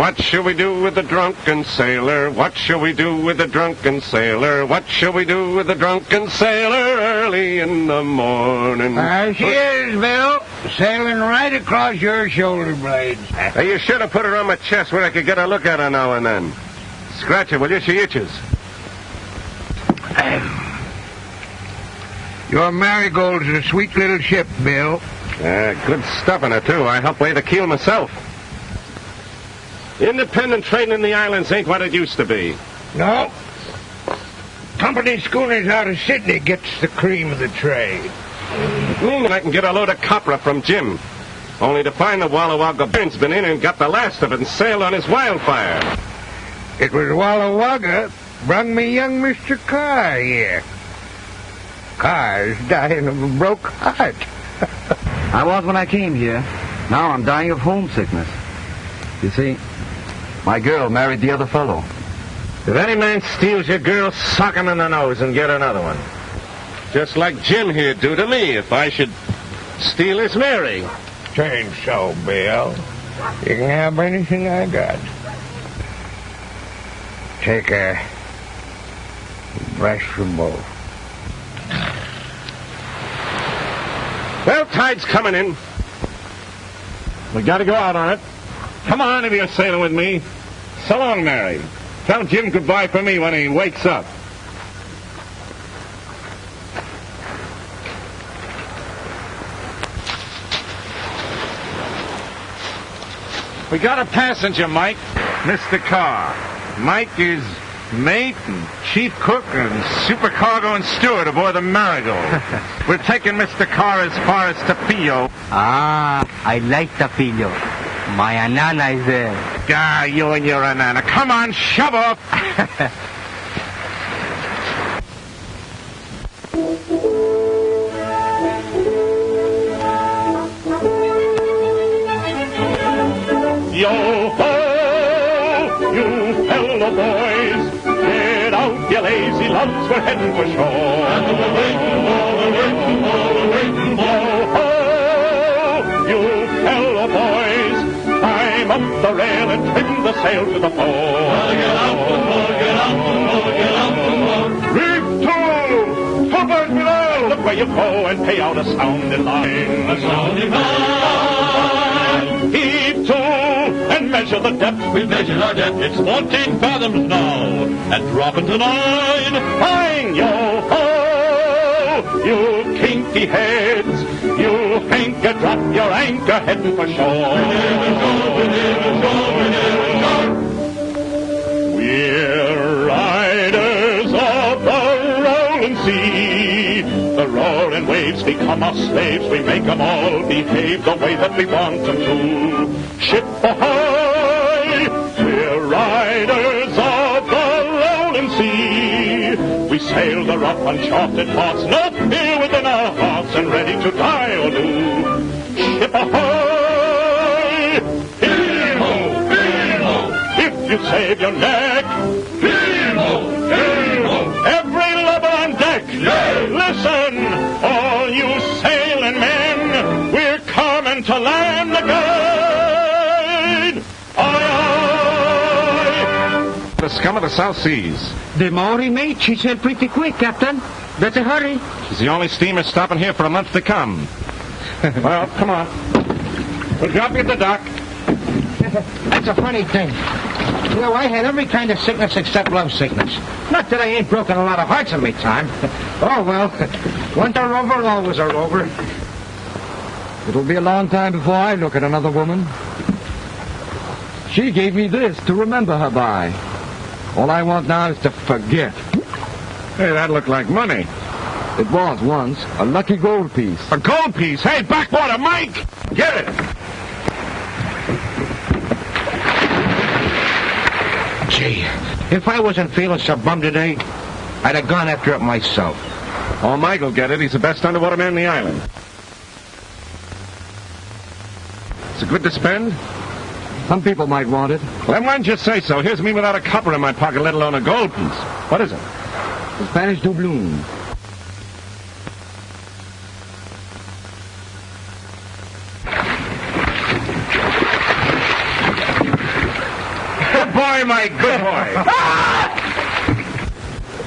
What shall we do with the drunken sailor? What shall we do with the drunken sailor? What shall we do with the drunken sailor early in the morning? There she is, Bill, sailing right across your shoulder blades. You should have put her on my chest where I could get a look at her now and then. Scratch her, will you? She itches. Your Marigold's a sweet little ship, Bill. Good stuff in her, too. I helped lay the keel myself. Independent trading in the islands ain't what it used to be. No. Company schooners out of Sydney gets the cream of the trade. And I can get a load of copra from Jim. Only to find the Walla Wagga Burns been in and got the last of it and sailed on his wildfire. It was Walla Wagga brung me young Mr. Carr here. Carr's dying of a broke heart. I was when I came here. Now I'm dying of homesickness. You see, my girl married the other fellow. If any man steals your girl, sock him in the nose and get another one. Just like Jim here'd do to me if I should steal his Mary. Ain't so, Bill. You can have anything I got. Take a brush from both. Well, tide's coming in. We gotta go out on it. Come on if you're sailing with me. So long, Mary. Tell Jim goodbye for me when he wakes up. We got a passenger, Mike. Mr. Carr. Mike is mate and chief cook and supercargo and steward aboard the Marigold. We're taking Mr. Carr as far as Tapillo. Ah, I like Tapillo. My anana is there. Ah, you and your anana. Come on, shove off. Yo-ho, you fellow boys. Get out, you lazy lumps, we're heading for shore. Yo-ho, you fellow boys. Climb up the rail and trim the sail to the fore. Get out, get out, get out, reef to! Puppers below! Look where you go and pay out a sounding line. A sounding line! Heave to! And measure the depth. We've measured our depth. It's 14 fathoms now. And dropping to 9. Fine, yo-ho! You kinky heads. You hanker, drop your anchor, heading for shore. We're riders of the rolling sea. The roaring waves become our slaves. We make them all behave the way that we want them to. Ship ahoy! We're riders of the rolling sea. We sail the rough, uncharted parts, no fear within our hearts, and ready to die or do. Ship ahoy! Heave-ho! Heave-ho! If you save your neck, heave-ho! Heave-ho! Every lubber on deck, yay! Listen, all you sailing men, we're coming to land again! Aye, aye! The scum of the South Seas. The Maori, mate, she sailed pretty quick, Captain. Better hurry. She's the only steamer stopping here for a month to come. Well, come on. We'll drop you at the dock. That's a funny thing. You know, I had every kind of sickness except love sickness. Not that I ain't broken a lot of hearts in me time. Oh, well, once a rover, always a rover. It'll be a long time before I look at another woman. She gave me this to remember her by. All I want now is to forget. Hey, that looked like money. It was once a lucky gold piece. A gold piece? Hey, backwater, Mike! Get it! Gee, if I wasn't feeling so bummed today, I'd have gone after it myself. Oh, Mike will get it. He's the best underwater man in the island. Is it good to spend? Some people might want it. Well, then why didn't you say so? Here's me without a copper in my pocket, let alone a gold piece. What is it? The Spanish doubloon. Mike. Good boy.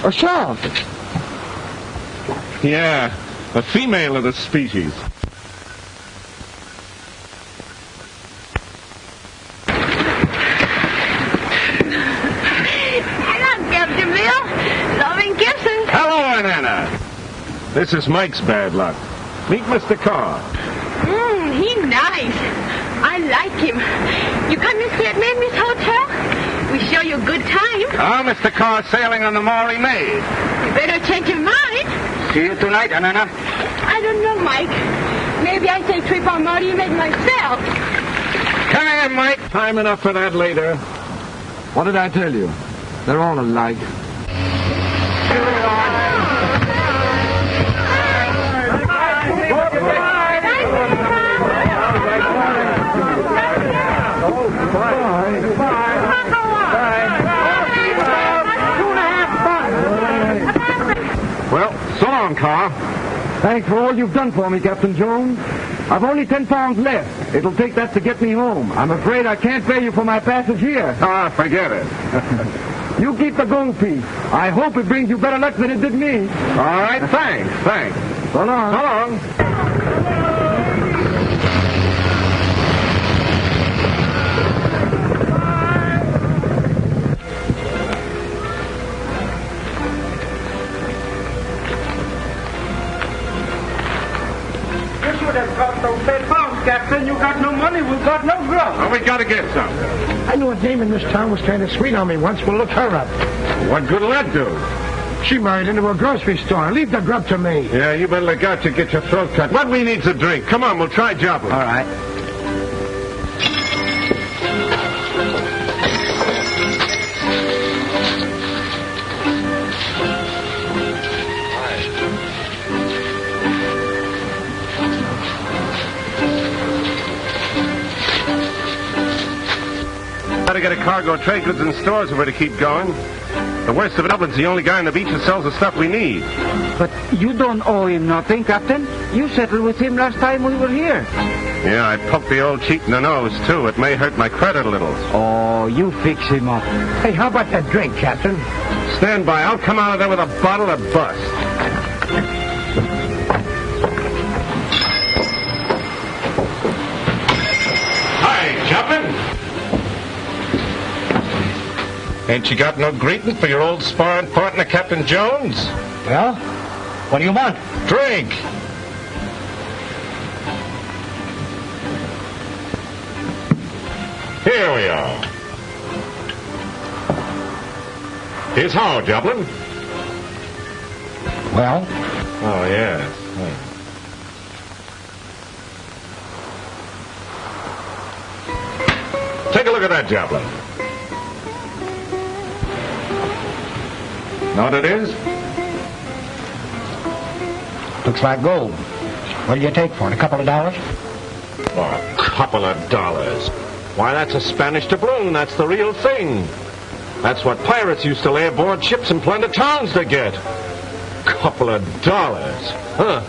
A shark. Yeah, a female of the species. Hello, Captain Bill. Loving kisses. Hello, Anna. This is Mike's bad luck. Meet Mr. Carr. He's nice. I like him. You come and stay at Mamie's hotel? We show you a good time. Ah, Mr. Carr sailing on the Maury Maid. You better change your mind. See you tonight, Anna. I don't know, Mike. Maybe I take trip on Marty Maid myself. Come here, Mike. Time enough for that later. What did I tell you? They're all alike. Well, so long, Carr. Thanks for all you've done for me, Captain Jones. I've only 10 pounds left. It'll take that to get me home. I'm afraid I can't pay you for my passage here. Ah, forget it. You keep the gold piece. I hope it brings you better luck than it did me. All right, thanks. So long. So long. You should have got those 10 pounds, Captain. You got no money, we got no grub. Well, we gotta get some. I knew a dame in this town was kind of sweet on me once. We'll look her up. What good'll that do? She married into a grocery store. Leave the grub to me. Yeah, you better look out to get your throat cut. What we need's a drink. Come on, we'll try Joplin. All right. Gotta get a cargo of trade goods and stores if we're to keep going. The worst of it, Dublin's the only guy on the beach that sells the stuff we need. But you don't owe him nothing, Captain. You settled with him last time we were here. Yeah, I poked the old cheat in the nose, too. It may hurt my credit a little. Oh, you fix him up. Hey, how about that drink, Captain? Stand by. I'll come out of there with a bottle of bust. Hi, Joplin. Ain't you got no greeting for your old sparring partner, Captain Jones? Well, what do you want? Drink. Here we are. Here's how, Joplin. Well? Oh, yes. Take a look at that, Joplin. Know what it is? Looks like gold. What do you take for it? A couple of dollars? Oh, a couple of dollars. Why, that's a Spanish doubloon. That's the real thing. That's what pirates used to lay aboard ships and plunder towns to get. Couple of dollars. Huh.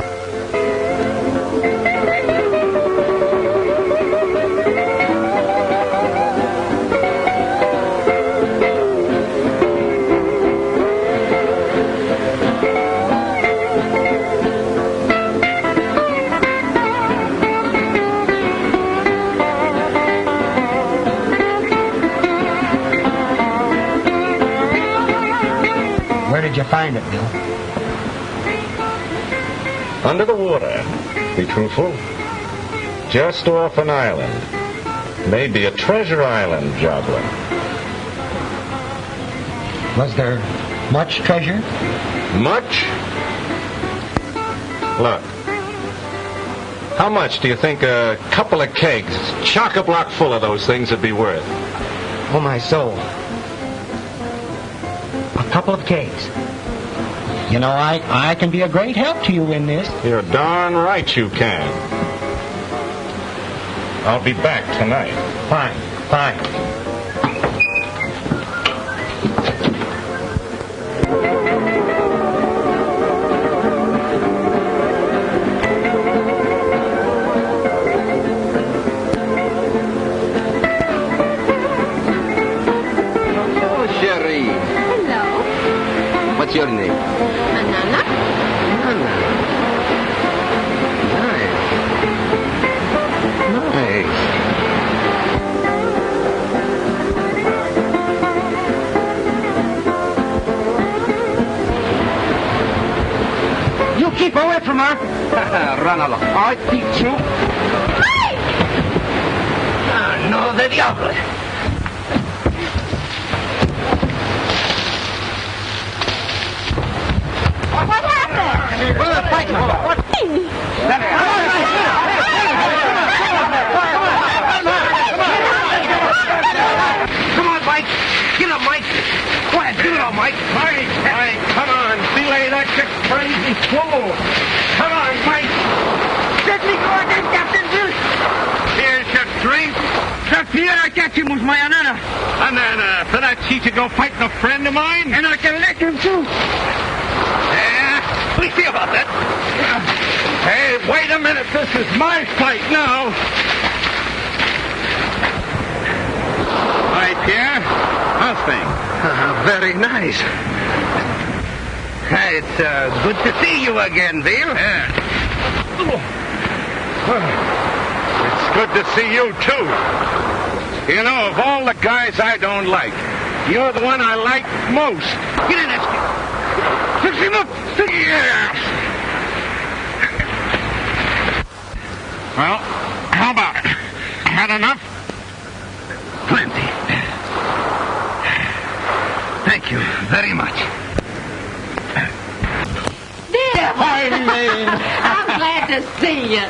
Where did you find it, Bill? Under the water. Be truthful. Just off an island. Maybe a treasure island, Joplin. Was there much treasure? Much? Look. How much do you think a couple of kegs, chock-a-block full of those things would be worth? Oh, my soul. A couple of kegs. You know, I can be a great help to you in this. You're darn right you can. I'll be back tonight. Fine, fine. What's your name? Banana? Nice. You keep away from her. Run along. I teach you. Ah, no, the diable. What happened? Well, they're fighting. What? Come on, Mike. Get up, Mike. Go ahead, get it on, Mike. Mike, come on. Delay that crazy fool. Come on, Mike. Let me go again, Captain Bill. Here's your drink. The fear I catch him was my banana. Banana, for that cheat to go fighting a friend of mine? And I can let him too. Yeah, we see about that. Hey, wait a minute. This is my fight now. Hi, Pierre. How's things? Very nice. It's good to see you again, Bill. Yeah. It's good to see you, too. You know, of all the guys I don't like, you're the one I like most. Get in there. Fix him up. Yeah. Well, how about it? Had enough? Plenty. Thank you very much. I'm glad to see you.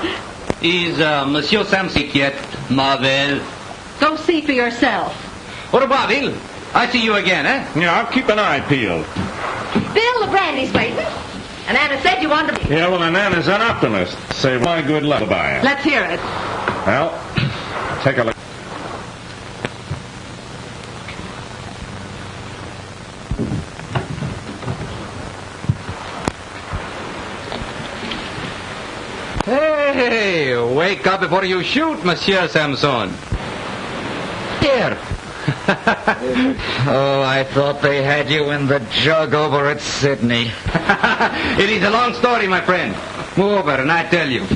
Is Monsieur Sam sick yet, Marvel? Go see for yourself. Au revoir, Bill. I see you again, eh? Yeah, I'll keep an eye peeled. Bill, the brandy's waiting. And Anna said you wanted to... Yeah, well, and Anna's an optimist. Say my good luck by it. Let's hear it. Well, take a look. Hey, wake up before you shoot, Monsieur Samson. Here. Oh, I thought they had you in the jug over at Sydney. It is a long story, my friend. Move over and I tell you.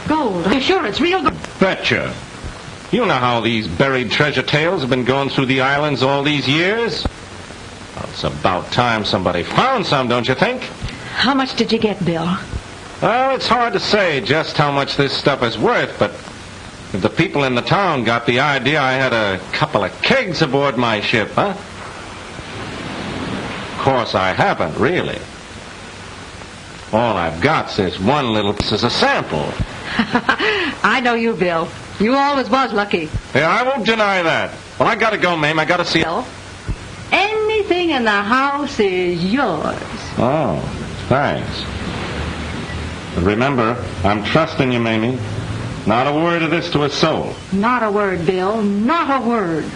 Gold. Are you sure it's real gold? Betcha. You know how these buried treasure tales have been going through the islands all these years? Well, it's about time somebody found some, don't you think? How much did you get, Bill? Well, it's hard to say just how much this stuff is worth, but if the people in the town got the idea I had a couple of kegs aboard my ship, huh? Of course, I haven't, really. All I've got's this one little piece as a sample. I know you, Bill. You always was lucky. Yeah, I won't deny that. Well, I gotta go, Mame. I gotta see... Bill, anything in the house is yours. Oh, thanks. But remember, I'm trusting you, Mamie. Not a word of this to a soul. Not a word, Bill. Not a word.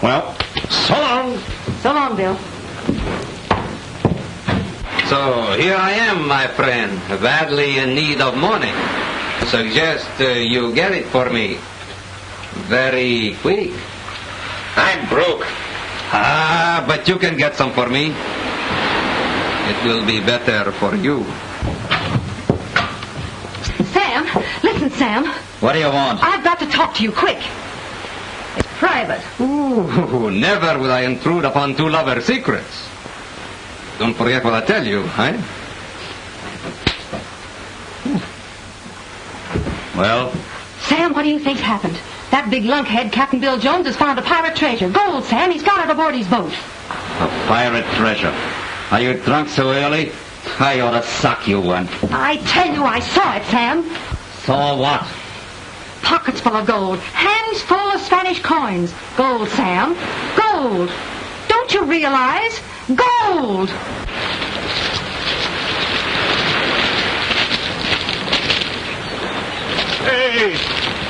Well, so long. So long, Bill. So here I am, my friend, badly in need of money. Suggest you get it for me. Very quick. I'm broke. Ah, but you can get some for me. It will be better for you. Sam, listen, Sam. What do you want? I've got to talk to you quick. It's private. Ooh, never will I intrude upon two lovers' secrets. Don't forget what I tell you, eh? Well, Sam, what do you think's happened? That big lunkhead, Captain Bill Jones, has found a pirate treasure. Gold, Sam. He's got it aboard his boat. a pirate treasure. Are you drunk so early? I ought to suck you one. I tell you, I saw it, Sam. Saw what? Pockets full of gold. Hands full of Spanish coins. Gold, Sam. Gold. Don't you realize? Gold!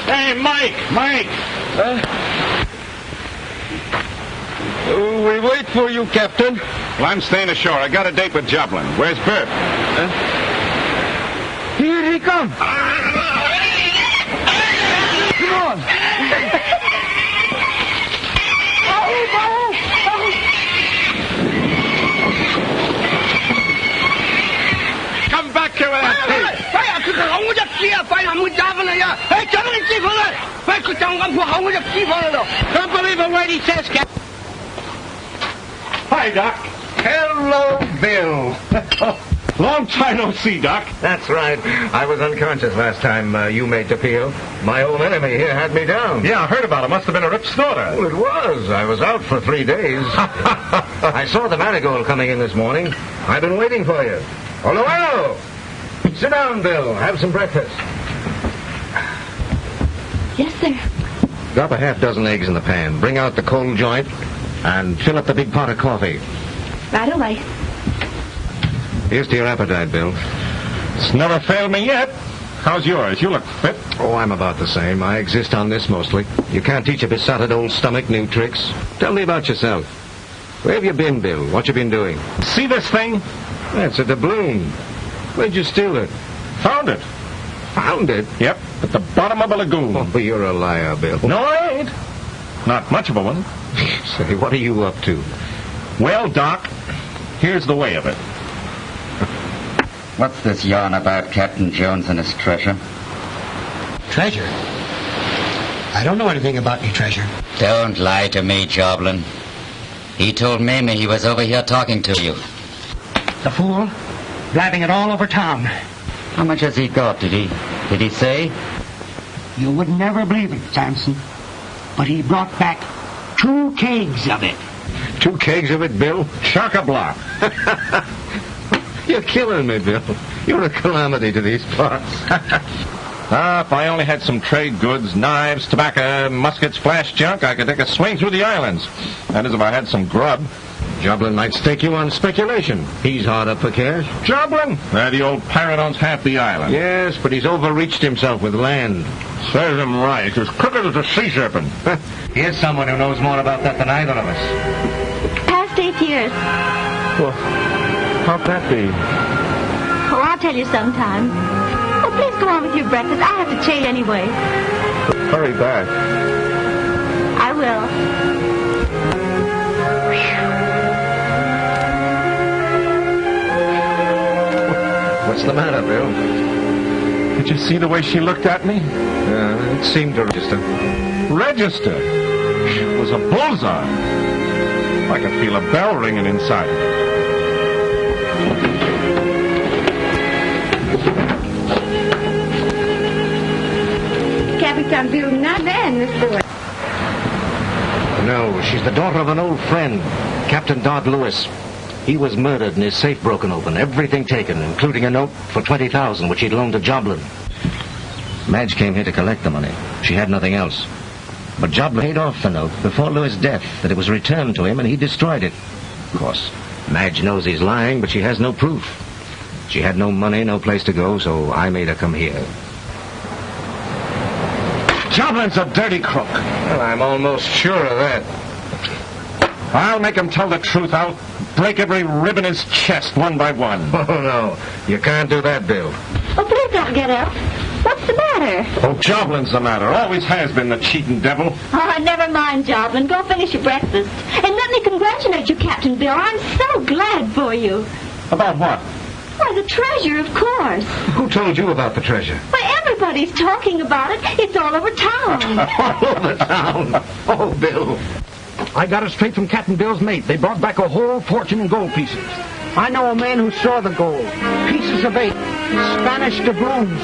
Hey, Mike! We wait for you, Captain. Well, I'm staying ashore. I got a date with Joplin. Where's Bert? Here he comes. Come on. Don't believe a word he says, Captain. Hi, Doc. Hello, Bill. Long time no see, Doc. That's right. I was unconscious last time you made the peel. My old enemy here had me down. Yeah, I heard about it. Must have been a rip snorter. Well, it was. I was out for 3 days. I saw the marigold coming in this morning. I've been waiting for you. Hello. Sit down, Bill. Have some breakfast. Yes, sir. Drop a half dozen eggs in the pan. Bring out the cold joint and fill up the big pot of coffee. Right away. Here's to your appetite, Bill. It's never failed me yet. How's yours? You look fit. Oh, I'm about the same. I exist on this mostly. You can't teach a besotted old stomach new tricks. Tell me about yourself. Where have you been, Bill? What you been doing? See this thing? That's a doubloon. Where'd you steal it? Found it. Found it? Yep, at the bottom of a lagoon. Oh, you're a liar, Bill. No, I ain't. Not much of a one. Say, what are you up to? Well, Doc, here's the way of it. What's this yarn about Captain Jones and his treasure? Treasure? I don't know anything about your treasure. Don't lie to me, Joblin. He told Mamie he was over here talking to you. The fool, blabbing it all over town. How much has he got, did he say? You would never believe it, Samson. But he brought back 2 kegs of it. 2 kegs of it, Bill? Chock-a-block. You're killing me, Bill. You're a calamity to these parts. If I only had some trade goods, knives, tobacco, muskets, flash junk, I could take a swing through the islands. That is, if I had some grub. Joblin might stake you on speculation. He's hard up for cash. Joblin? The old pirate owns half the island. Yes, but he's overreached himself with land. Serves him right. He's as crooked as a sea serpent. Here's someone who knows more about that than either of us. Past 8 years. Well, how'd that be? Oh, I'll tell you sometime. Oh, please go on with your breakfast. I have to change anyway. Hurry back. I will. What's the matter, Bill? Did you see the way she looked at me? It seemed to register. Register? It was a bullseye. I could feel a bell ringing inside. Captain Bill, not bad, Miss Boyd. No, she's the daughter of an old friend, Captain Dodd Lewis. He was murdered and his safe broken open, everything taken, including a note for $20,000 which he'd loaned to Joblin. Madge came here to collect the money. She had nothing else. But Joblin paid off the note before Lewis' death, that it was returned to him and he destroyed it. Of course, Madge knows he's lying, but she has no proof. She had no money, no place to go, so I made her come here. Joblin's a dirty crook. Well, I'm almost sure of that. I'll make him tell the truth. I'll break every rib in his chest one by one. Oh, no. You can't do that, Bill. Oh, please don't get up. What's the matter? Oh, Joblin's the matter. Always has been, the cheating devil. Oh, never mind, Joblin. Go finish your breakfast. And let me congratulate you, Captain Bill. I'm so glad for you. About what? Why, the treasure, of course. Who told you about the treasure? Why, everybody's talking about it. It's all over town. All over town. Oh, Bill. I got it straight from Captain Bill's mate. They brought back a whole fortune in gold pieces. I know a man who saw the gold. Pieces of 8. Spanish doubloons.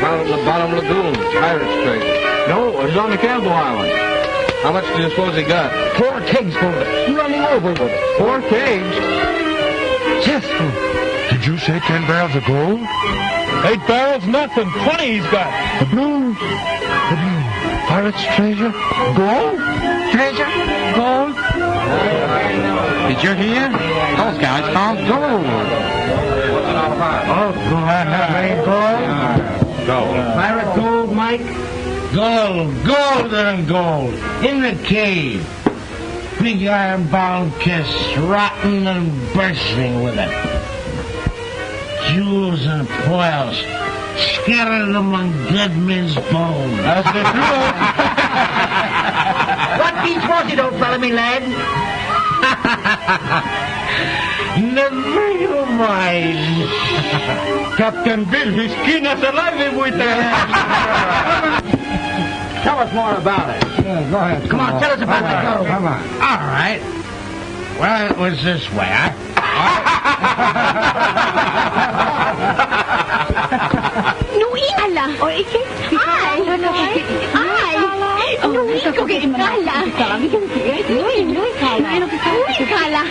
Found it in the bottom lagoon. Pirates treasure. No, it was on the Campbell Island. How much do you suppose he got? 4 kegs full of it. Running over with it. 4 kegs? Yes. Did you say 10 barrels of gold? 8 barrels, nothing. 20 he's got. Doubloons. Pirates treasure? Gold? Treasure? Gold? Did you hear? Those guys found gold. Oh, glad that made gold. Gold. Pirate gold, Mike? Gold, gold and gold. In the cave. Big iron-bound kiss, rotten and bursting with it. Jewels and pearls scattered among dead men's bones. That's the truth. What beats was it, old fellow, me lad? Never you mind. Captain Bill, his skin is alive with that. tell us more about it. Yeah, go ahead. Come on, tell us about it. Come on. All right. Well, it was this way. Nuikala.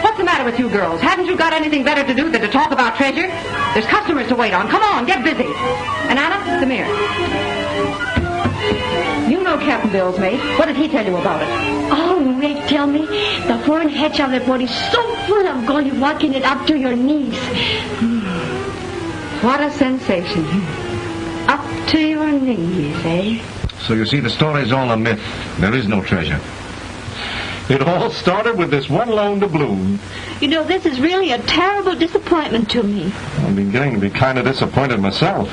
What's the matter with you girls? Haven't you got anything better to do than to talk about treasure? There's customers to wait on. Come on, get busy. And Anna, come here. You know Captain Bill's mate. What did he tell you about it? Oh, Rick, tell me, the foreign hedge of the boat is so full of gold you're walking it up to your knees. What a sensation. Up to your knees, eh? So you see, the story's all a myth. There is no treasure. It all started with this one loan doubloon. You know, this is really a terrible disappointment to me. I'm beginning to be kind of disappointed myself.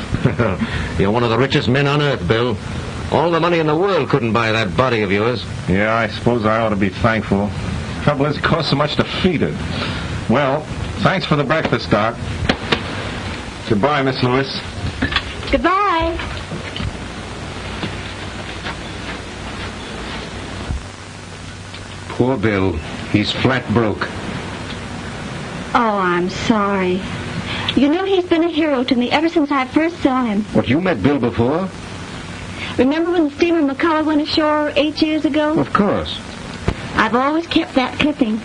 You're one of the richest men on earth, Bill. All the money in the world couldn't buy that body of yours. Yeah, I suppose I ought to be thankful. Trouble is, it costs so much to feed it. Well, thanks for the breakfast, Doc. Goodbye, Miss Lewis. Goodbye. Poor Bill. He's flat broke. Oh, I'm sorry. You know, he's been a hero to me ever since I first saw him. What, you met Bill before? Remember when the steamer McCullough went ashore 8 years ago? Of course. I've always kept that clipping.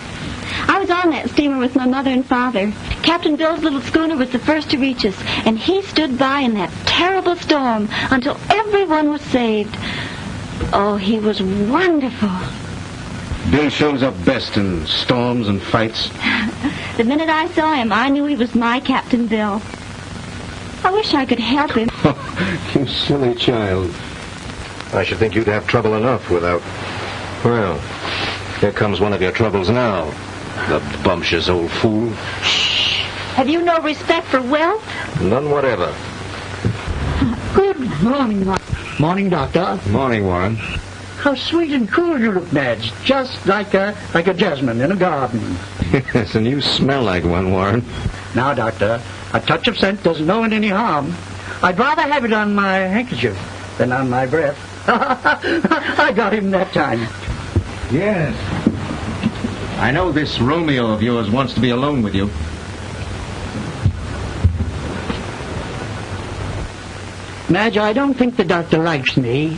I was on that steamer with my mother and father. Captain Bill's little schooner was the first to reach us, and he stood by in that terrible storm until everyone was saved. Oh, he was wonderful. Bill shows up best in storms and fights. The minute I saw him, I knew he was my Captain Bill. I wish I could help him. You silly child. I should think you'd have trouble enough without... Well, here comes one of your troubles now. The bumptious old fool. Have you no respect for wealth? None whatever. Good morning, Morning, Doctor. Morning, Warren. How sweet and cool you look, Madge. Just like a jasmine in a garden. Yes, and you smell like one, Warren. Now, Doctor, a touch of scent doesn't know it any harm. I'd rather have it on my handkerchief than on my breath. I got him that time. Yes. I know this Romeo of yours wants to be alone with you. Madge, I don't think the doctor likes me.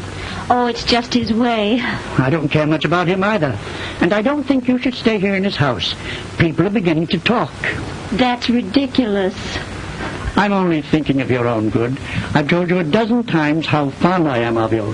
Oh, it's just his way. I don't care much about him either. And I don't think you should stay here in his house. People are beginning to talk. That's ridiculous. I'm only thinking of your own good. I've told you a dozen times how fond I am of you.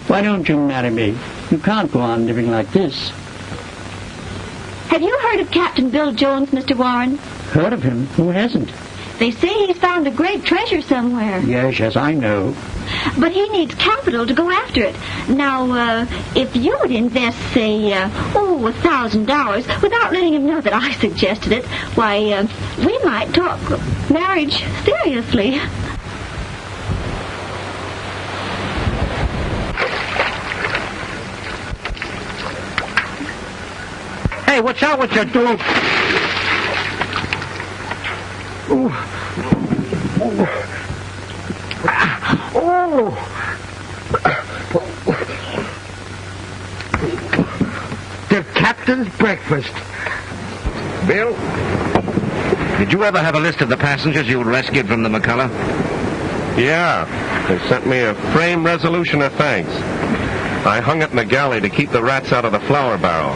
Why don't you marry me? You can't go on living like this. Have you heard of Captain Bill Jones, Mr. Warren? Heard of him? Who hasn't? They say he's found a great treasure somewhere. Yes, I know. But he needs capital to go after it. Now, if you would invest, say, $1,000 without letting him know that I suggested it, why, we might talk marriage seriously. Hey, watch out what you're doing. The captain's breakfast. Bill, did you ever have a list of the passengers you rescued from the McCullough? Yeah. They sent me a framed resolution of thanks. I hung it in the galley to keep the rats out of the flour barrel.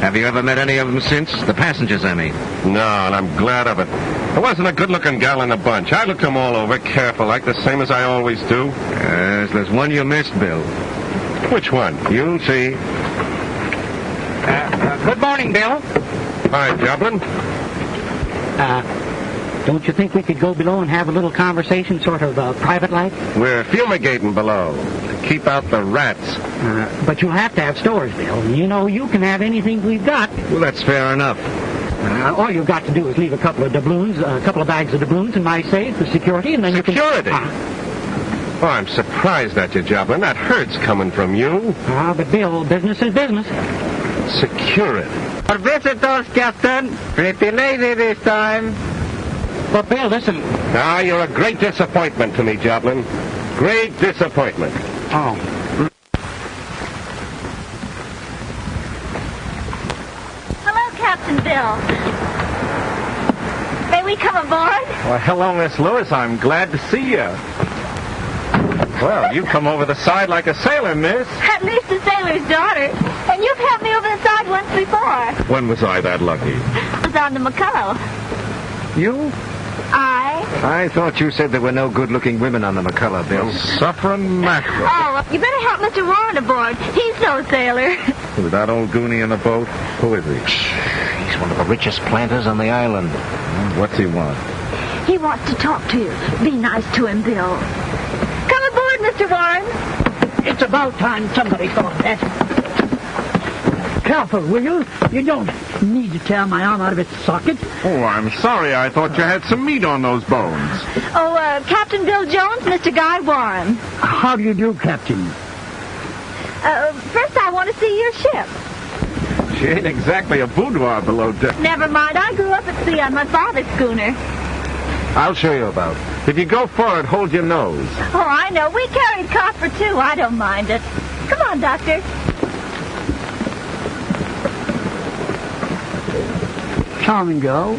Have you ever met any of them since? The passengers, I mean. No, and I'm glad of it. There wasn't a good-looking gal in the bunch. I looked them all over, careful, like the same as I always do. Yes, there's one you missed, Bill. Which one? You'll see. Good morning, Bill. Hi, Joplin. Don't you think we could go below and have a little conversation, sort of private like? We're fumigating below. keep out the rats. But you'll have to have stores, Bill. You know, you can have anything we've got. Well, that's fair enough. All you've got to do is leave a couple of doubloons, a couple of bags of doubloons in my safe for security, and then Security? you can... Oh, I'm surprised at you, Joplin. That hurts coming from you. But Bill, business is business. Security. Our visitors, Captain. Pretty lady this time. But Bill, listen. Ah, you're a great disappointment to me, Joplin. Great disappointment. Oh. Hello, Captain Bill. May we come aboard? Well, hello, Miss Lewis. I'm glad to see you. Well, you come over the side like a sailor, miss. At least a sailor's daughter. And you've helped me over the side once before. When was I that lucky? I was on the McCullough. You? I thought you said there were no good-looking women on the McCullough, Bill. Suffering mackerel. Oh, you better help Mr. Warren aboard. He's no sailor. With that old goonie in the boat? Who is he? He's one of the richest planters on the island. What's he want? He wants to talk to you. Be nice to him, Bill. Come aboard, Mr. Warren. It's about time somebody thought that. Careful, will you? You don't need to tear my arm out of its socket. Oh, I'm sorry. I thought you had some meat on those bones. Oh, Captain Bill Jones, Mr. Guy Warren. How do you do, Captain? First I want to see your ship. She ain't exactly a boudoir below deck. Never mind. I grew up at sea on my father's schooner. I'll show you about. If you go forward, hold your nose. Oh, I know. We carried copper, too. I don't mind it. Come on, Doctor. Charming girl.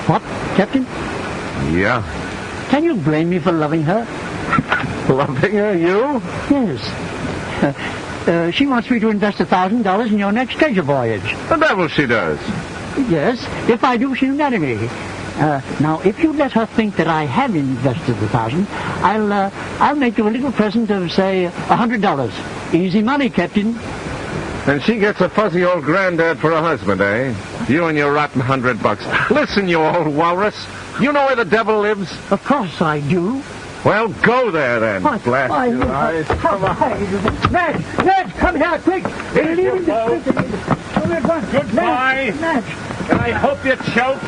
What, Captain? Yeah. Can you blame me for loving her? Loving her, you? Yes. She wants me to invest $1,000 in your next treasure voyage. The devil she does. Yes. If I do, she'll marry me. Now, if you let her think that I have invested $1,000, I'll make you a little present of, say, $100. Easy money, Captain. And she gets a fuzzy old granddad for a husband, eh? You and your rotten $100. Listen, you old walrus. You know where the devil lives? Of course I do. Well, go there, then. What? Blast your eyes. Come on. Ned, come here, quick. We're leaving the Goodbye. Ned. I hope you choke.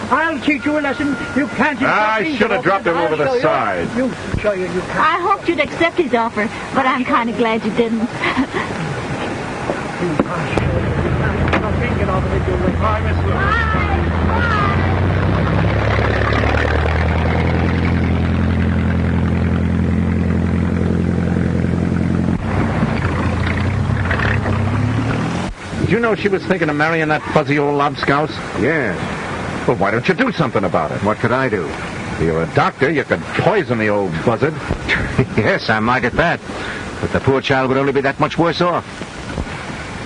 I'll teach you a lesson. You can't... I should have dropped him over the side. You can't. I hoped you'd accept his offer, but I'm kind of glad you didn't. Did you know she was thinking of marrying that fuzzy old lobscouse? Yeah. Well, why don't you do something about it? What could I do? You're a doctor. You could poison the old buzzard. Yes, I might at that. But the poor child would only be that much worse off.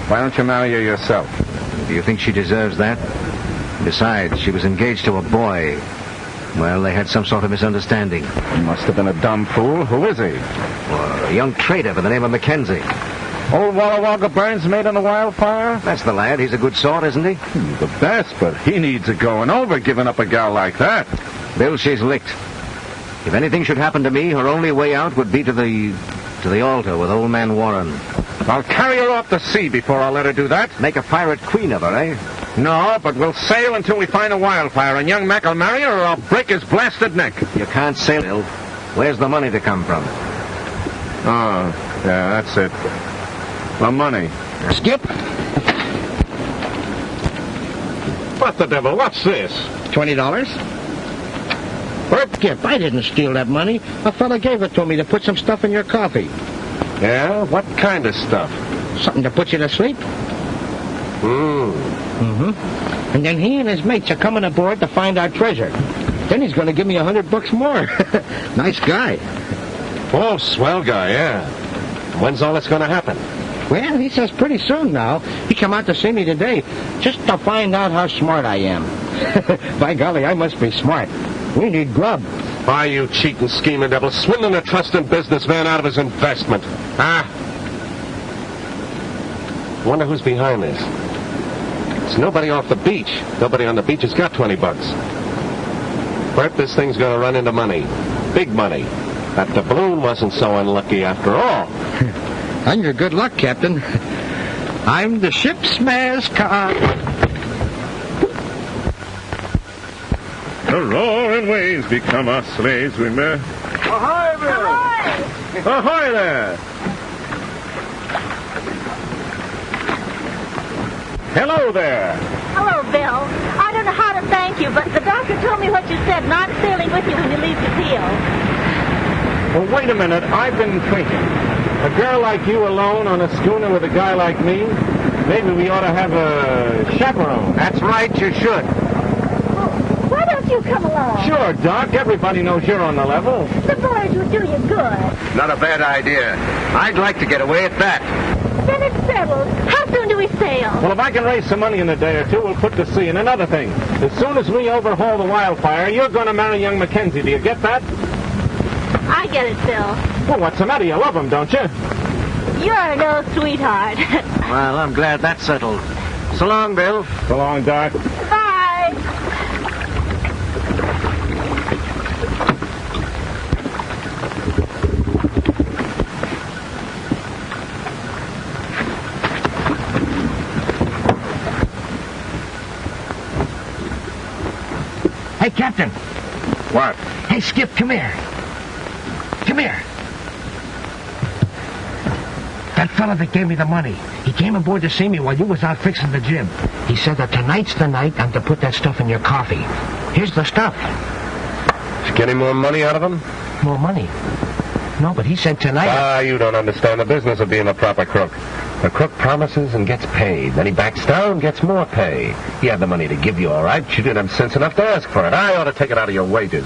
Why don't you marry her yourself? Do you think she deserves that? Besides, she was engaged to a boy. Well, they had some sort of misunderstanding. He must have been a dumb fool. Who is he? Well, a young trader by the name of Mackenzie. Old Walla Wagga Burns made on the wildfire? That's the lad. He's a good sort, isn't he? He's the best, but he needs a going over giving up a gal like that. Bill, she's licked. If anything should happen to me, her only way out would be to the altar with old man Warren. I'll carry her off the sea before I'll let her do that. Make a pirate queen of her, eh? No, but we'll sail until we find a wildfire, and young Mac will marry her or I'll break his blasted neck. You can't sail, Bill. Where's the money to come from? Oh, yeah, that's it. The money. Skip? What the devil? What's this? $20? Skip, I didn't steal that money. A fella gave it to me to put some stuff in your coffee. Yeah? What kind of stuff? Something to put you to sleep. Mm-hmm. And then he and his mates are coming aboard to find our treasure. Then he's going to give me $100 more. Nice guy. Oh, swell guy, yeah. When's all this going to happen? Well, he says pretty soon now. He come out to see me today just to find out how smart I am. By golly, I must be smart. We need grub. Why, you cheating, scheming devil, swindling a trusting businessman out of his investment. Ah. Wonder who's behind this. It's nobody off the beach. Nobody on the beach has got $20. Bert, this thing's going to run into money. Big money. That doubloon wasn't so unlucky after all. On your good luck, Captain. I'm the ship's mascot. The roaring waves become our slaves, we may. Ahoy, Bill! Ahoy! Ahoy there! Hello there. Hello, Bill. I don't know how to thank you, but the doctor told me what you said, not sailing with you when you leave the deal. Well, wait a minute. I've been thinking. A girl like you alone on a schooner with a guy like me? Maybe we ought to have a chaperone. That's right, you should. Why don't you come along? Sure, Doc. Everybody knows you're on the level. The voyage would do you good. Not a bad idea. I'd like to get away at that. Then it's settled. How soon do we sail? Well, if I can raise some money in a day or two, we'll put to sea. And another thing, as soon as we overhaul the Wildfire, you're going to marry young Mackenzie. Do you get that? I get it, Bill. Well, what's the matter? You love him, don't you? You're no sweetheart. Well, I'm glad that's settled. So long, Bill. So long, Doc. Bye. Hey, Captain. What? Hey, Skip, come here. Come here. That fella that gave me the money, he came aboard to see me while you was out fixing the jib. He said that tonight's the night I'm to put that stuff in your coffee. Here's the stuff. Did you get any more money out of him? More money? No, but he said tonight... Ah, you don't understand the business of being a proper crook. A crook promises and gets paid. Then he backs down and gets more pay. He had the money to give you, all right. You didn't have sense enough to ask for it. I ought to take it out of your wages.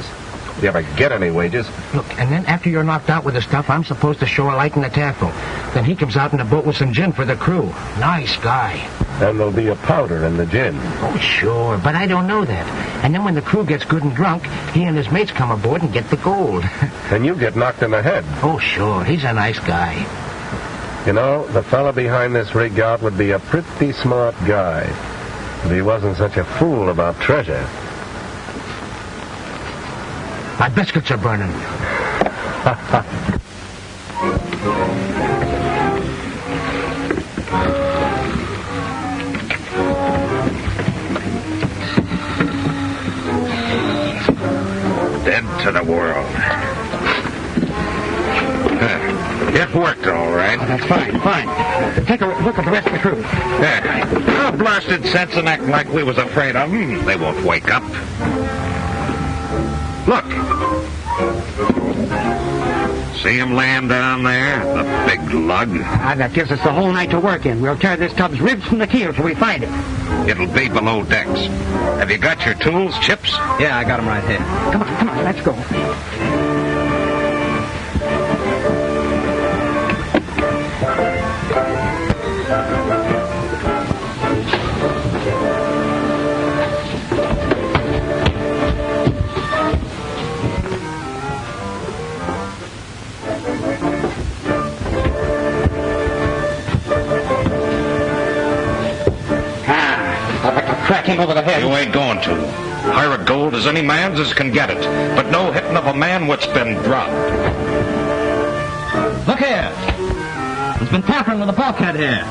If you ever get any wages. Look, and then after you're knocked out with the stuff, I'm supposed to show a light in the tackle. Then he comes out in a boat with some gin for the crew. Nice guy. And there'll be a powder in the gin. Oh, sure, but I don't know that. And then when the crew gets good and drunk, he and his mates come aboard and get the gold. And you get knocked in the head. Oh, sure, he's a nice guy. You know, the fella behind this rig out would be a pretty smart guy if he wasn't such a fool about treasure. My biscuits are burning. Dead to the world. It worked all right. Oh, that's fine, fine. Take a look at the rest of the crew. Yeah. Our blasted sense and act like we was afraid of them. They won't wake up. Look. See him laying down there? The big lug. That gives us the whole night to work in. We'll tear this tub's ribs from the keel till we find it. It'll be below decks. Have you got your tools, Chips? Yeah, I got him right here. Come on, let's go. Crack him over the head. You ain't going to. Pirate gold as any man's as can get it, but no hitting of a man what's been dropped. Look here. He's been tampering with the bulkhead here.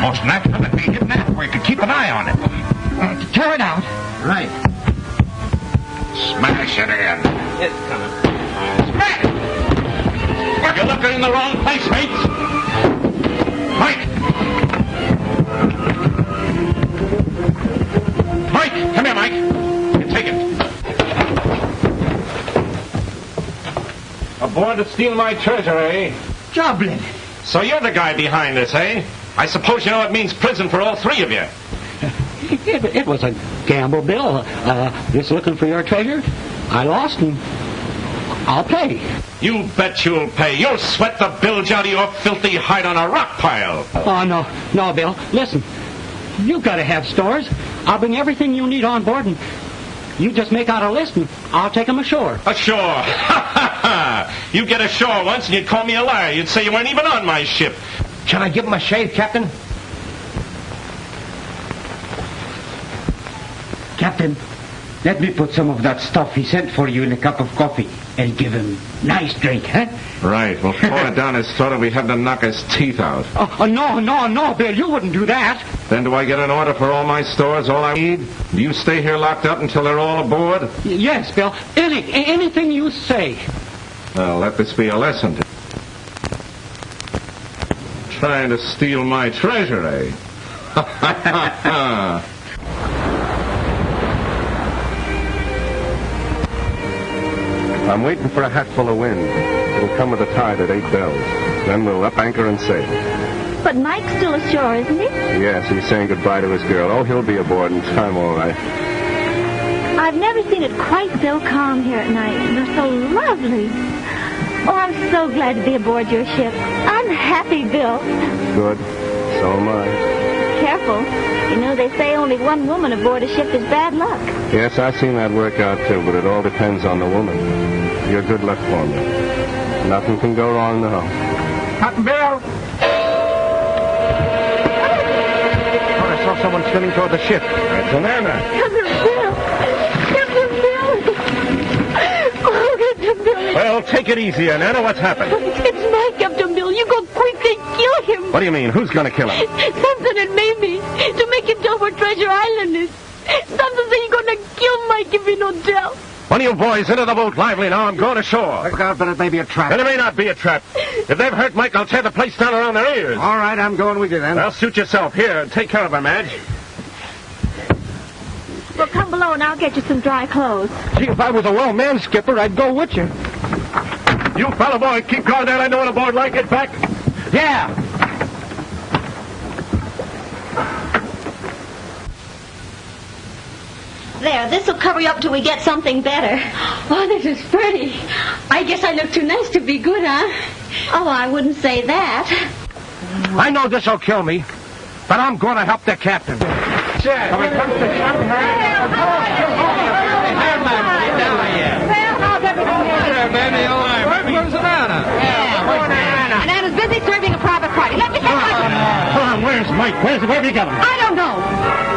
Most natural it'd be hidden that where you could keep an eye on it. Tear it out. Right. Smash it in. It's coming. Smash! You're looking in the wrong place, mates. Mike! Mike! Come here, Mike. You take it. Aboard to steal my treasure, eh? Joblin. So you're the guy behind this, eh? I suppose you know it means prison for all three of you. It was a gamble, Bill. Just looking for your treasure. I lost and I'll pay. You bet you'll pay. You'll sweat the bilge out of your filthy hide on a rock pile. Oh, no, Bill. Listen, you've got to have stores. I'll bring everything you need on board, and you just make out a list, and I'll take them ashore. Ashore? Ha, ha, ha. You get ashore once, and you'd call me a liar. You'd say you weren't even on my ship. Shall I give him a shave, Captain? Captain, Let me put some of that stuff he sent for you in a cup of coffee and give him nice drink, huh? Right. We'll pour it down his throat and we have to knock his teeth out. Oh, no, Bill. You wouldn't do that. Then do I get an order for all my stores, all I need? Do you stay here locked up until they're all aboard? Yes, Bill. Anything you say. Well, let this be a lesson to trying to steal my treasure, eh? I'm waiting for a hatful of wind. It'll come with a tide at 8 bells. Then we'll up anchor and sail. But Mike's still ashore, isn't he? Yes, he's saying goodbye to his girl. Oh, he'll be aboard in time, all right. I've never seen it quite so calm here at night. They're so lovely. Oh, I'm so glad to be aboard your ship. I'm happy, Bill. Good. So am I. Careful. You know, they say only one woman aboard a ship is bad luck. Yes, I've seen that work out, too, but it all depends on the woman. You're good luck for me. Nothing can go wrong now. Captain Bill! Oh, I saw someone swimming toward the ship. It's an Anna. Captain Bill! Captain Bill! Oh, Captain Bill! Well, take it easy, Anna. What's happened? It's Mike, Captain Bill. You go quickly kill him. What do you mean? Who's going to kill him? Something had made me to make him tell where Treasure Island is. Something say you're going to kill Mike if you don't tell. One of you boys into the boat lively now. I'm going ashore. Look out, but it may be a trap. And it may not be a trap. If they've hurt Mike, I'll tear the place down around their ears. All right, I'm going with you then. Well, suit yourself. Here, take care of her, Madge. Well, come below and I'll get you some dry clothes. See, if I was a well man, Skipper, I'd go with you. You fellow boy, keep going down. I know a board like it back. Yeah. There, this'll cover you up till we get something better. Oh, this is pretty. I guess I look too nice to be good, huh? Oh, I wouldn't say that. I know this'll kill me, but I'm going to help the captain. Where's Anna? And Anna's busy serving a private party. Let me get my... Come on, where's Mike? Where have you got him? I don't know.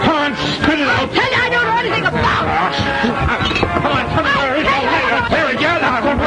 Come on, spit it out. Tell you I don't know anything about it. Come on, where is he? There we go. Now, come on.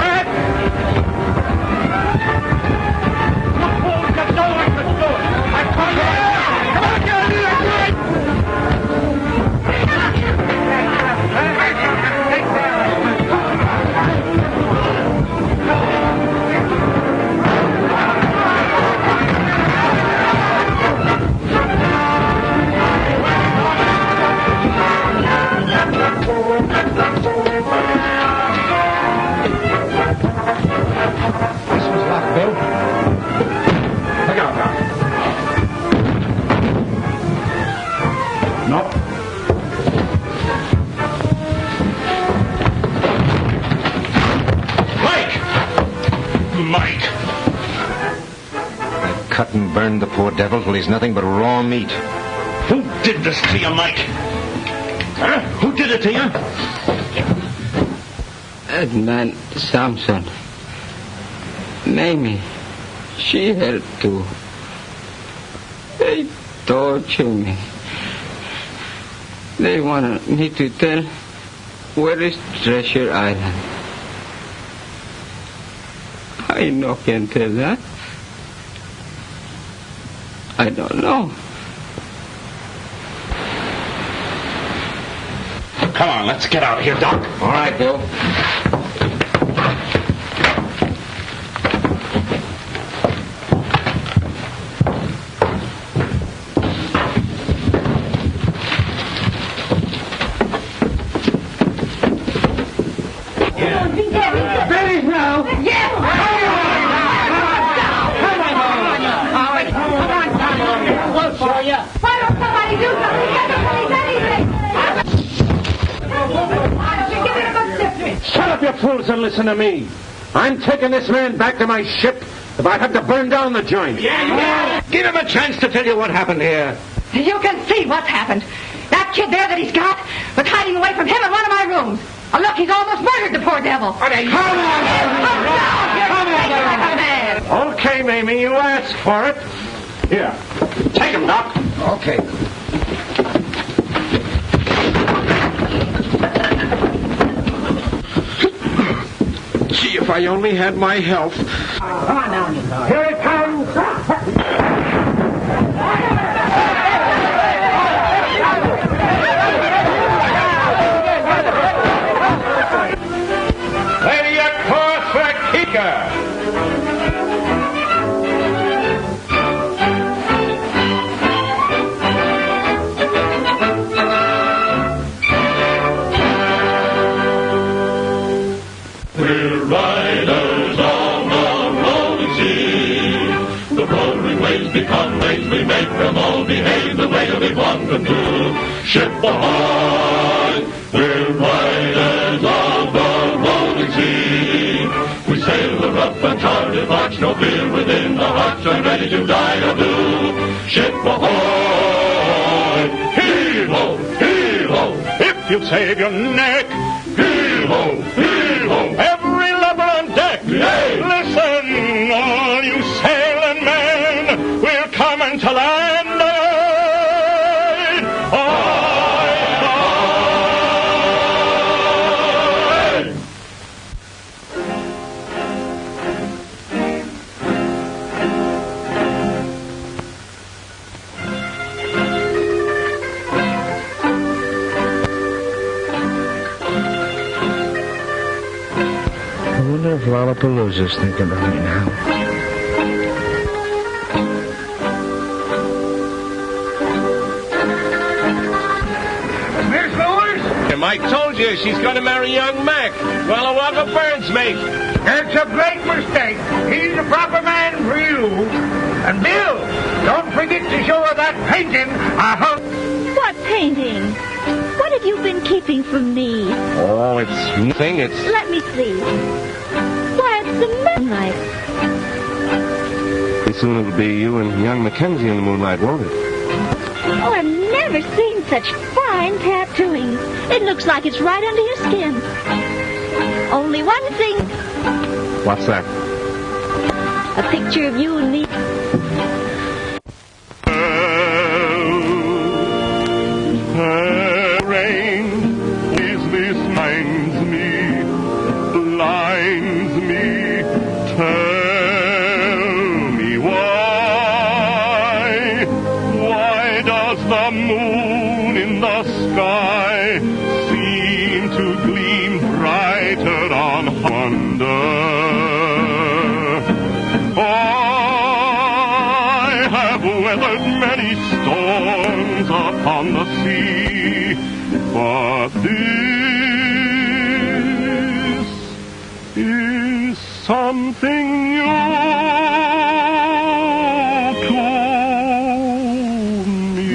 Cut and burned the poor devil till he's nothing but raw meat. Who did this to you, Mike? Huh? Who did it to you? That man, Samson. Mamie, she helped too. They torture me. They wanted me to tell where is Treasure Island. I no can tell that. I don't know. Come on, let's get out of here, Doc. All right, Bill. Fools, and listen to me. I'm taking this man back to my ship if I have to burn down the joint. Yeah. Give him a chance to tell you what happened here. You can see what's happened. That kid there that he's got was hiding away from him in one of my rooms. Oh, look, he's almost murdered the poor devil. Come on. Okay, Mamie, you asked for it. Here, take him, Doc. Okay. If I only had my health. Come on now. Here it comes. Lady across for Kika. We're riders on the rolling sea. The roaring waves become waves, we make them all behave the way we want them to. Ship ahoy! We're riders of the rolling sea. We sail the rough and charted march, no fear within the hearts, and ready to die or do. Ship ahoy! Heave-ho! Heave-ho! If you save your neck, heave-ho! Heave-ho! Every lever on deck! Yay! Listen, all you sailing men, we're coming to land! I wonder if Lollapalooza's thinking about me now. Miss Lewis? Mike told you she's going to marry young Mac. Well, Walker Burns, mate. It's a great mistake. He's the proper man for you. And Bill, don't forget to show her that painting. I hope. What painting? What have you been keeping from me? Oh, it's nothing. It's... Let me see. Why, it's the moonlight. Pretty soon it'll be you and young Mackenzie in the moonlight, won't it? Oh, I've never seen such fine tattooing. It looks like it's right under your skin. Only one thing. What's that? A picture of you and me. Rain is this blinds me, blinds me. Tell me why does the moon in the sky seem to gleam brighter on wonder? I have weathered many storms upon the sea, but this is something new to me.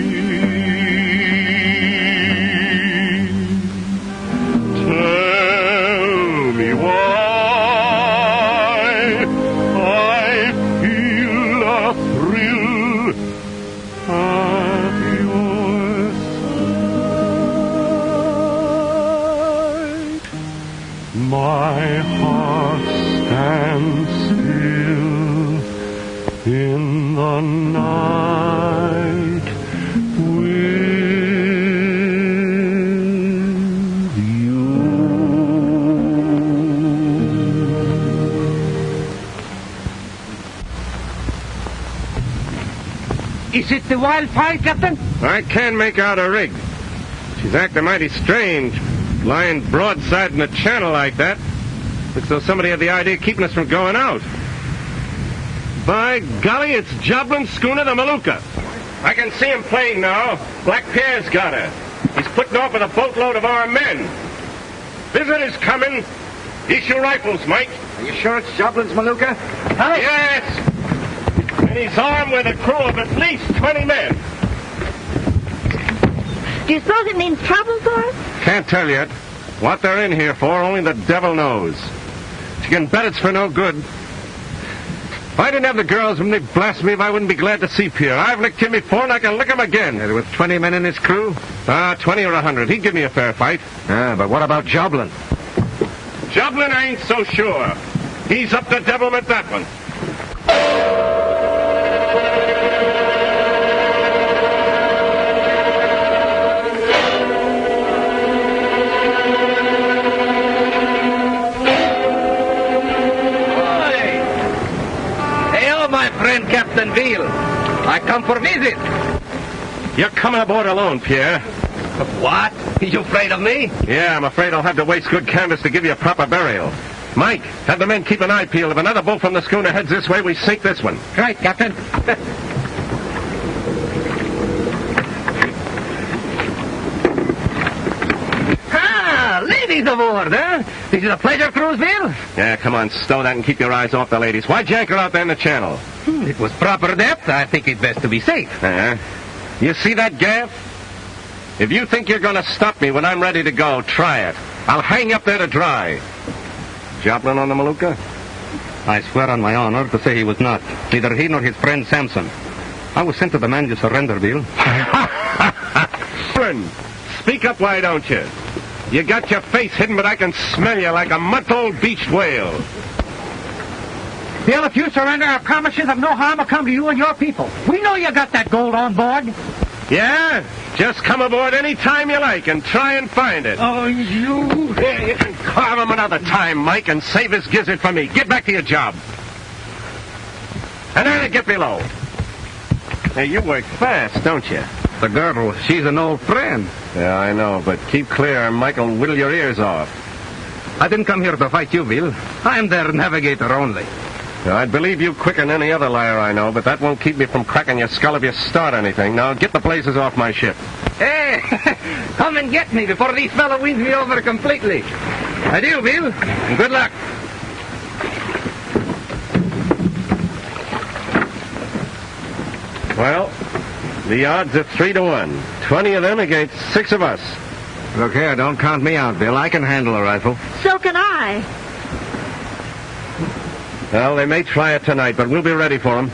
Tell me why I feel a thrill at your side. My heart stands still in the night with you. Is it the wildfire, Captain? I can't make out a rig. She's acting mighty strange, lying broadside in the channel like that. Looks as though somebody had the idea of keeping us from going out. By golly, it's Joblin's schooner, the Maluka. I can see him playing now. Black Pierre's got her. He's putting off with a boatload of our men. Visitors coming. Issue rifles, Mike. Are you sure it's Joblin's Maluka? Yes. And he's armed with a crew of at least 20 men. Do you suppose it means trouble for us? Can't tell yet. What they're in here for, only the devil knows. You can bet it's for no good. If I didn't have the girls when they blast me, I wouldn't be glad to see Pierre. I've licked him before, and I can lick him again. With 20 men in his crew? 20 or 100. He'd give me a fair fight. But what about Joblin? Joblin ain't so sure. He's up to devilment, that one. Captain Bill. I come for visit. You're coming aboard alone, Pierre. What? You afraid of me? Yeah, I'm afraid I'll have to waste good canvas to give you a proper burial. Mike, have the men keep an eye peeled. If another boat from the schooner heads this way, we sink this one. Right, Captain. Ladies aboard, huh? This is a pleasure cruise, Bill? Yeah, come on, stow that and keep your eyes off the ladies. Why'd you anchor out there in the channel? It was proper depth. I think it best to be safe. You see that gaff? If you think you're going to stop me when I'm ready to go, try it. I'll hang you up there to dry. Joplin on the Maluka? I swear on my honor to say he was not. Neither he nor his friend Samson. I was sent to the man to surrender, Bill. Friend, speak up, why don't you? You got your face hidden, but I can smell you like a month-old beached whale. Bill, if you surrender, I promise you that no harm will come to you and your people. We know you got that gold on board. Yeah? Just come aboard any time you like and try and find it. Oh, you... Yeah, you can carve him another time, Mike, and save his gizzard for me. Get back to your job. And then get below. Hey, you work fast, don't you? The girl, she's an old friend. Yeah, I know, but keep clear, Michael will whittle your ears off. I didn't come here to fight you, Bill. I'm their navigator only. Now, I'd believe you quicker than any other liar I know, but that won't keep me from cracking your skull if you start anything. Now, get the blazes off my ship. Hey, come and get me before these fellows wins me over completely. Adieu, Bill, and good luck. Well, the odds are 3-1. 20 of them against 6 of us. Look here, don't count me out, Bill. I can handle a rifle. So can I. Well, they may try it tonight, but we'll be ready for them.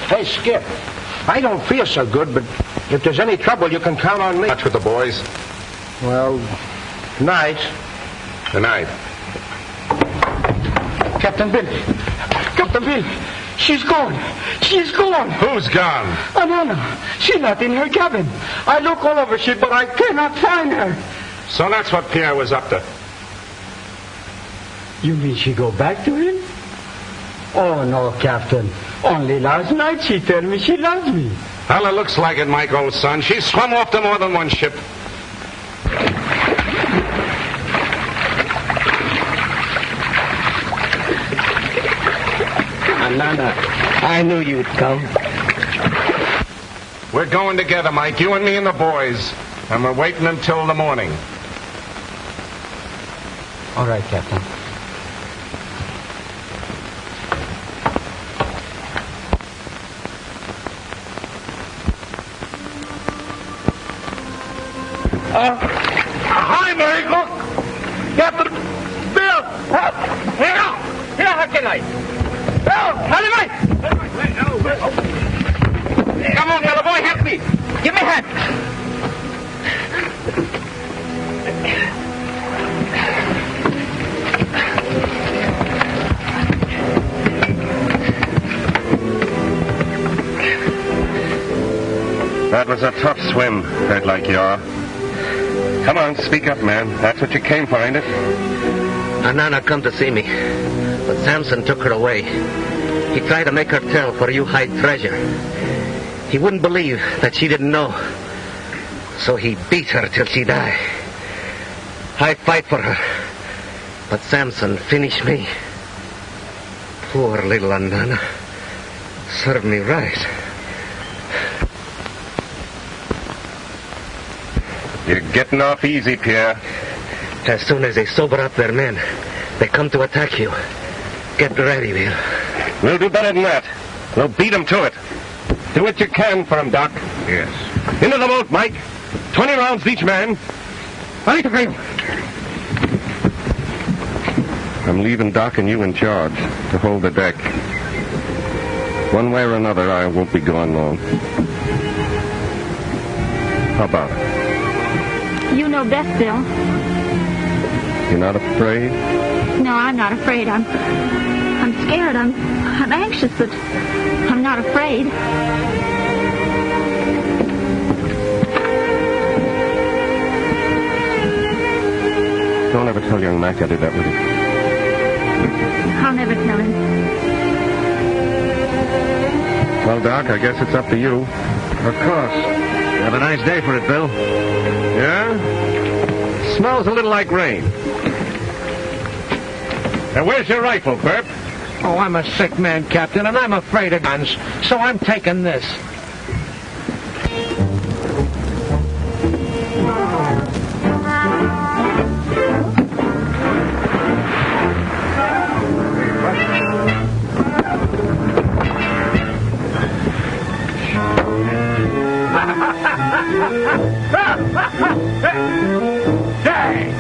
Hey, Skip, I don't feel so good, but if there's any trouble, you can count on me. Watch with the boys. Well, night. Good night. Captain Bill. Captain Bill. She's gone. She's gone. Who's gone? Anana. She's not in her cabin. I look all over ship, but I cannot find her. So that's what Pierre was up to. You mean she go back to him? Oh, no, Captain. Only last night she told me she loves me. Well, it looks like it, Mike, old son. She swum off to more than one ship. Nana, I knew you'd come. We're going together, Mike, you and me and the boys. And we're waiting until the morning. All right, Captain. Hi, Mary, look! Captain Bill! Here, how can I? Bill, Calamity! Come on, fellow boy, help me! Give me a hand! That was a tough swim, head like you are. Come on, speak up, man. That's what you came for, ain't it? Anana come to see me, but Samson took her away. He tried to make her tell where you hide treasure. He wouldn't believe that she didn't know. So he beat her till she died. I fight for her, but Samson finished me. Poor little Anana. Served me right. You're getting off easy, Pierre. As soon as they sober up their men, they come to attack you. Get ready, Bill. We'll do better than that. We'll beat them to it. Do what you can for them, Doc. Yes. Into the boat, Mike. 20 rounds each man. I'm leaving Doc and you in charge to hold the deck. One way or another, I won't be gone long. How about it? You know best, Bill. You're not afraid? No, I'm not afraid. I'm scared. I'm anxious, but I'm not afraid. Don't ever tell young Mac I did that with you. I'll never tell him. Well, Doc, I guess it's up to you. Of course. Have a nice day for it, Bill. Yeah? Smells a little like rain. Now, where's your rifle, Burp? Oh, I'm a sick man, Captain, and I'm afraid of guns, so I'm taking this. Hey!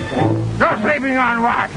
You're sleeping on what?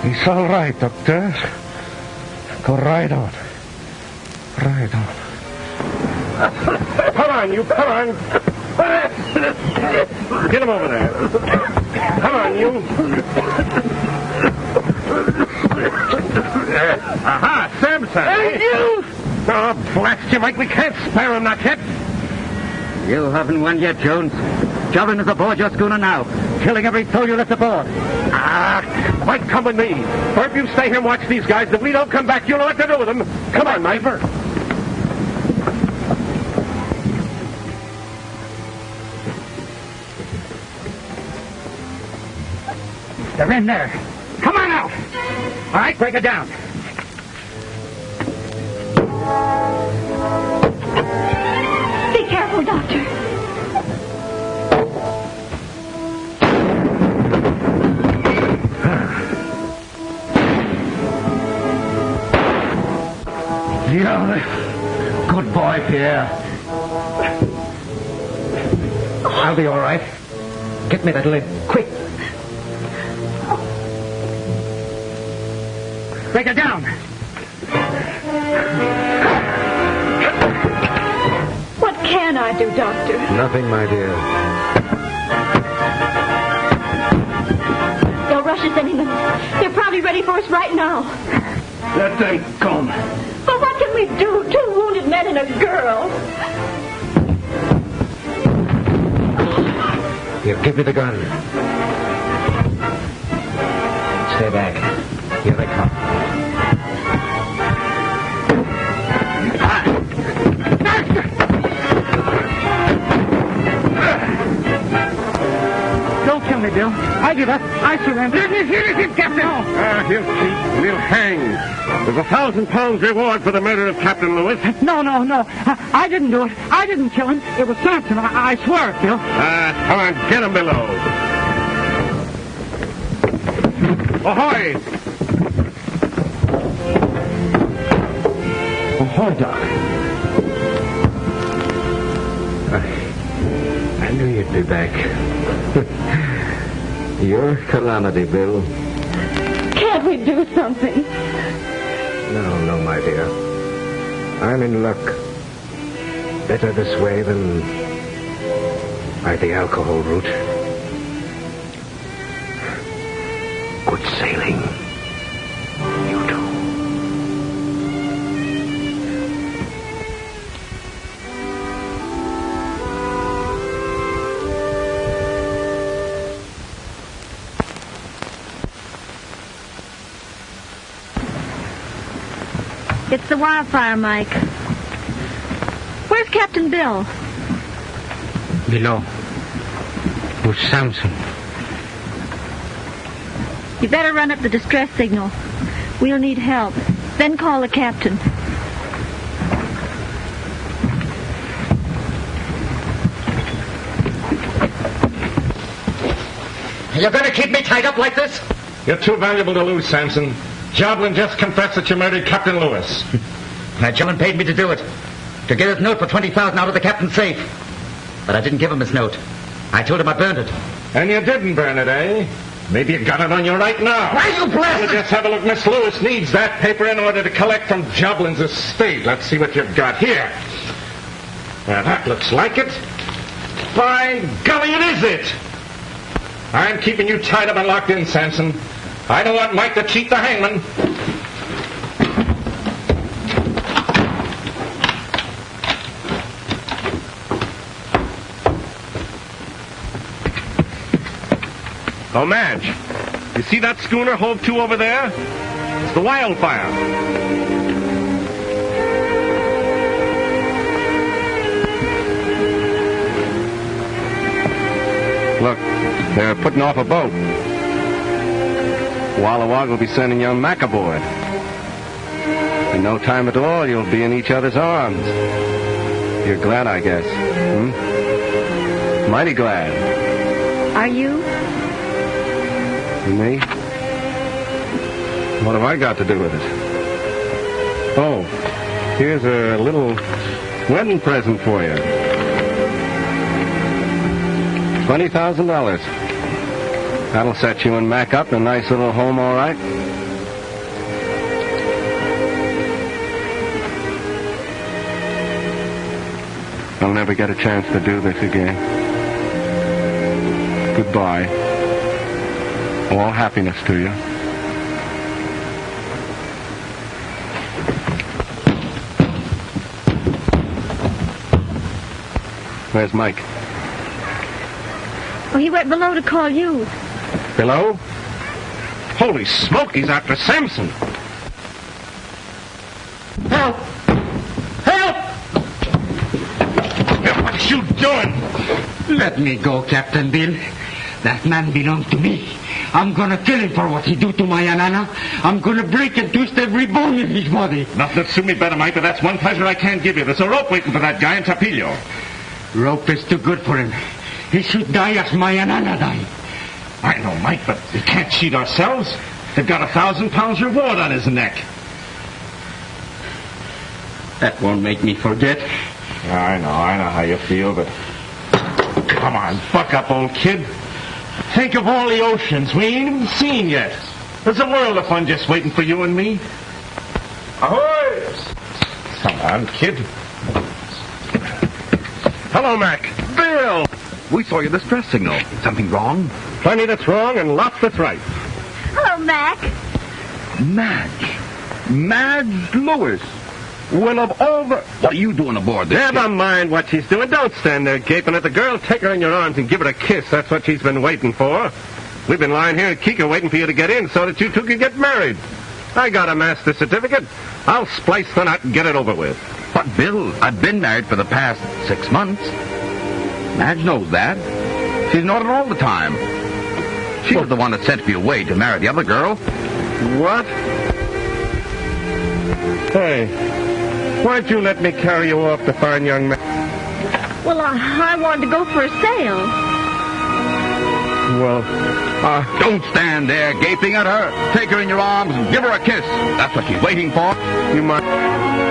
It's all right, Doctor. Go right on. Right on. Come on, you. Come on. Get him over there. Come on, you. Aha, Samson. Hey, you! Oh, blast you, Mike. We can't spare him, not yet. You haven't won yet, Jones. Javelin is aboard your schooner now, killing every soul you left aboard. Mike, come with me. Burp, you stay here and watch these guys. If we don't come back, you'll know what to do with them. Come on, Mike. They're in there. Come on out. All right, break it down. Be careful, Doctor. Yeah. Good boy, Pierre. I'll be all right. Get me that lid, quick. Break it down. What can I do, Doctor? Nothing, my dear. They'll rush us any minute. They're probably ready for us right now. Let them come. But what can we do? 2 wounded men and a girl. Here, give me the gun. Stay back. Here they come. Don't kill me, Bill. I give up. I surrender. Captain. He'll cheat and he'll hang. There's 1,000 pounds reward for the murder of Captain Lewis. No. I didn't do it. I didn't kill him. It was Samson. I swear it, Bill. Come on, get him below. Ahoy! Ahoy, Doc. I knew you'd be back. You're Calamity, Bill. Can't we do something? No, my dear. I'm in luck. Better this way than by the alcohol route. Good sailing. You too. It's the wildfire, Mike. Where's Captain Bill? Below. With Samson. You better run up the distress signal. We'll need help. Then call the captain. You're going to keep me tied up like this? You're too valuable to lose, Samson. Joblin just confessed that you murdered Captain Lewis. Now, Joblin paid me to do it. To get his note for $20,000 out of the captain's safe. But I didn't give him his note. I told him I burned it. And you didn't burn it, eh? Maybe you got it on you right now. Why, you blasted! Well, just have a look. Miss Lewis needs that paper in order to collect from Joblin's estate. Let's see what you've got here. Now, that looks like it. By golly, it is it! I'm keeping you tied up and locked in, Samson. I don't want Mike to cheat the hangman. Oh, Madge, you see that schooner hove to over there? It's the Wildfire. Look, they're putting off a boat. Walla Walla will be sending young Mac aboard. In no time at all, you'll be in each other's arms. You're glad, I guess. Mighty glad. Are you? Me? What have I got to do with it? Oh, here's a little wedding present for you. $20,000. That'll set you and Mac up in a nice little home, all right? I'll never get a chance to do this again. Goodbye. All happiness to you. Where's Mike? Oh, he went below to call you. Below? Holy smoke, he's after Samson. Help! Help! What you doing? Let me go, Captain Bill. That man belongs to me. I'm gonna kill him for what he do to my Anana. I'm gonna break and twist every bone in his body. Nothing that suit me better, Mike, but that's one pleasure I can't give you. There's a rope waiting for that guy in Tapillo. Rope is too good for him. He should die as my Anana died. I know, Mike, but we can't cheat ourselves. They've got 1,000 pounds reward on his neck. That won't make me forget. I know how you feel, but... Come on, buck up, old kid. Think of all the oceans we ain't even seen yet. There's a world of fun just waiting for you and me. Ahoy! Come on, kid. Hello, Mac. Bill! We saw your distress signal. Something wrong? Plenty that's wrong and lots that's right. Hello, Mac. Madge Lewis. Well, of all the... What are you doing aboard this Never ship? mind what she's doing. Don't stand there gaping at the girl. Take her in your arms and give her a kiss. That's what she's been waiting for. We've been lying here in Kika waiting for you to get in so that you two can get married. I got a master's certificate. I'll splice the knot and get it over with. But, Bill, I've been married for the past 6 months. Madge knows that. She's known it all the time. She was the one that sent me away to marry the other girl. What? Hey, why'd you let me carry you off to find young man? Well, I wanted to go for a sail. Well, Don't stand there gaping at her. Take her in your arms and give her a kiss. That's what she's waiting for. You might...